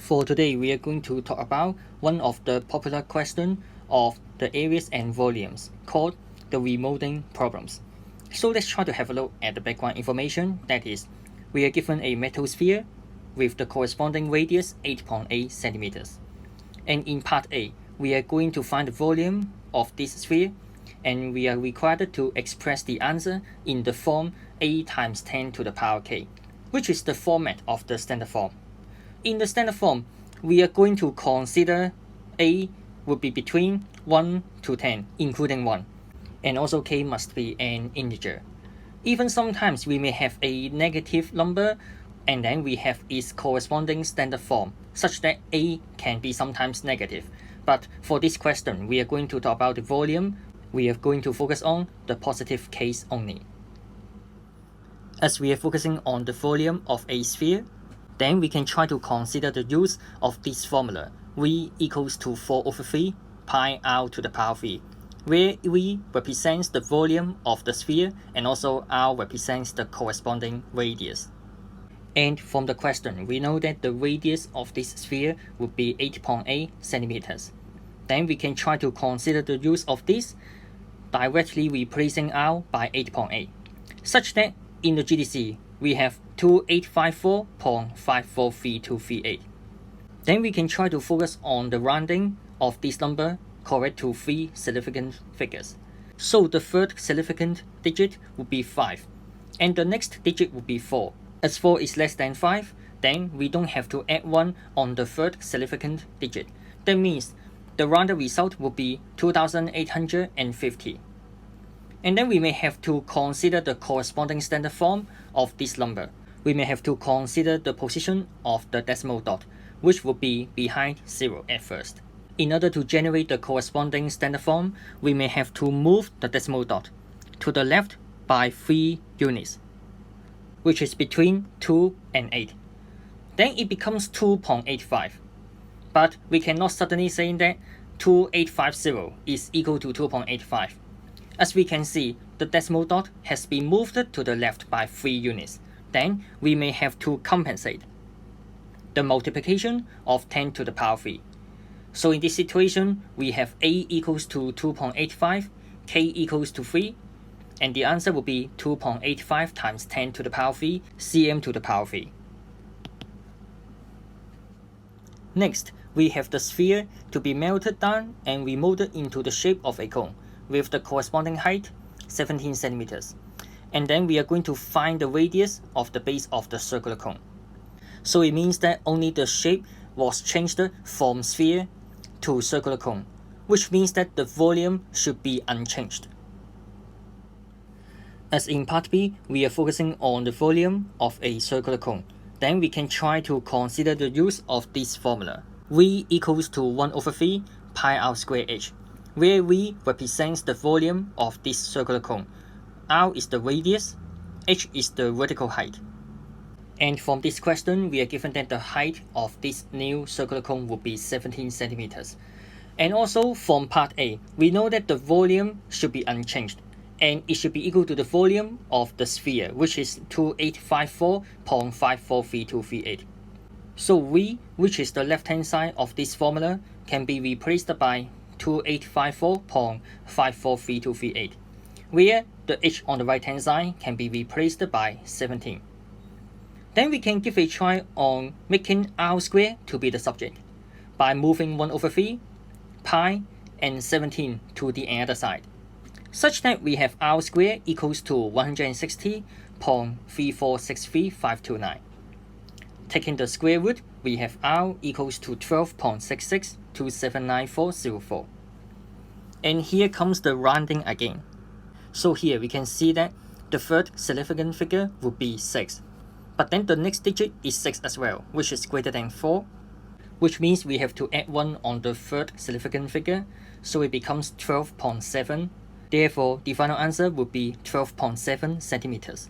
For today, we are going to talk about one of the popular questions of the areas and volumes called the remoulding problems. So let's try to have a look at the background information. That is, we are given a metal sphere with the corresponding radius 8.8 centimeters. And in part A, we are going to find the volume of this sphere, and we are required to express the answer in the form a times 10 to the power k, which is the format of the standard form. In the standard form, we are going to consider a would be between 1 to 10, including 1, and also k must be an integer. Even sometimes we may have a negative number, and then we have its corresponding standard form, such that a can be sometimes negative. But for this question, we are going to talk about the volume. We are going to focus on the positive case only. As we are focusing on the volume of a sphere, then we can try to consider the use of this formula, V equals to 4 over 3 pi r to the power 3, where V represents the volume of the sphere and also r represents the corresponding radius. And from the question, we know that the radius of this sphere would be 8.8 centimeters. Then we can try to consider the use of this, directly replacing r by 8.8, such that in the GDC, we have 2854.543238. Then we can try to focus on the rounding of this number correct to 3 significant figures. So the third significant digit would be 5, and the next digit would be 4. As 4 is less than 5, then we don't have to add 1 on the third significant digit. That means the rounded result would be 2850. And then we may have to consider the corresponding standard form of this number. We may have to consider the position of the decimal dot, which would be behind 0 at first. In order to generate the corresponding standard form, we may have to move the decimal dot to the left by 3 units, which is between 2 and 8. Then it becomes 2.85. But we cannot suddenly say that 2850 is equal to 2.85. As we can see, the decimal dot has been moved to the left by 3 units. Then we may have to compensate the multiplication of 10 to the power 3. So in this situation, we have a equals to 2.85, k equals to 3, and the answer will be 2.85 times 10 to the power 3 cm to the power 3. Next, we have the sphere to be melted down and remolded into the shape of a cone, with the corresponding height 17 centimeters. And then we are going to find the radius of the base of the circular cone. So it means that only the shape was changed from sphere to circular cone, which means that the volume should be unchanged. As in part B, we are focusing on the volume of a circular cone. Then we can try to consider the use of this formula. V equals to 1 over 3 pi r squared h, where V represents the volume of this circular cone, r is the radius, h is the vertical height. And from this question, we are given that the height of this new circular cone would be 17 centimeters. And also from part A, we know that the volume should be unchanged, and it should be equal to the volume of the sphere, which is 2854.543238. So V, which is the left-hand side of this formula, can be replaced by 2854.543238, where the h on the right-hand side can be replaced by 17. Then we can give a try on making r squared to be the subject by moving 1 over 3, pi, and 17 to the other side, such that we have r squared equals to 160.3463529. Taking the square root, we have r equals to 12.66279404. And here comes the rounding again. So here we can see that the third significant figure would be 6. But then the next digit is 6 as well, which is greater than 4, which means we have to add 1 on the third significant figure, so it becomes 12.7. Therefore, the final answer would be 12.7 centimeters.